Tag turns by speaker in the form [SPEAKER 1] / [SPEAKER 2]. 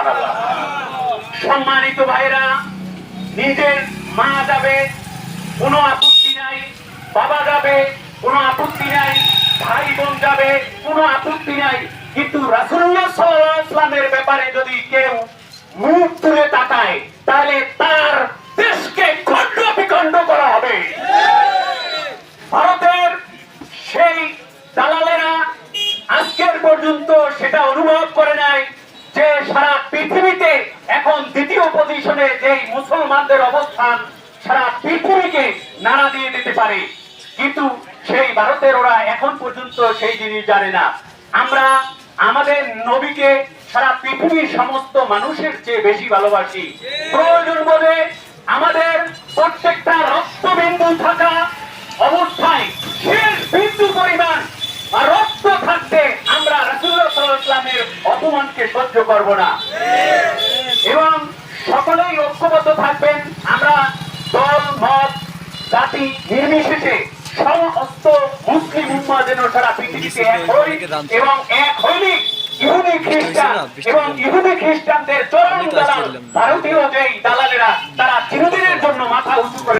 [SPEAKER 1] সুবহানাল্লাহ। সম্মানিত ভাইরা, নিজের মা যাবে কোনো আপত্তি নাই, বাবা যাবে কোনো আপত্তি নাই, ভাই বোন যাবে কোনো আপত্তি নাই, কিন্তু রাসূলুল্লাহ সাল্লাল্লাহু আলাইহি ওয়াসাল্লামের ব্যাপারে যদি কেউ মুখ তুলে তাকায় তাহলে তার দেশকে খণ্ড বিখণ্ড করা হবে। ভারতের সেই দালালেরা আজকের পর্যন্ত সেটা অনুভব করে নাই যে সারা পৃথিবীতে এখন দ্বিতীয় পজিশনে যেই মুসলমানদের অবস্থান সারা পৃথিবীকে নাড়া দিয়ে দিতে পারে, কিন্তু সেই ভারতের ওরা এখন পর্যন্ত সেই জিনিস জানে না। আমরা আমাদের নবীকে সারা পৃথিবীর সমস্ত মানুষের চেয়ে বেশি ভালোবাসি। প্রয়োজন বোধে আমাদের প্রত্যেকটা রক্তবিন্দু থাকা অবস্থায় শেষ বিন্দু পরিমাণ রক্ত থাকতে আমরা রাসূলুল্লাহ সাল্লাল্লাহু আলাইহি ওয়াসাল্লামের অপমানকে সহ্য করব না এবং সকলেই ঐক্যবদ্ধ থাকবেন। আমরা দল মত জাতি নির্বিশেষে সমস্ত মুসলিম উম্মাহ যেন সারা পৃথিবীতে এক হই এবং এক হইলে ইহুদি খ্রিস্টান এবং ইহুদি খ্রিস্টানদের চরম দালাল ভারতীয় যেই দালালেরা তারা চিরদিনের জন্য মাথা উঁচু করে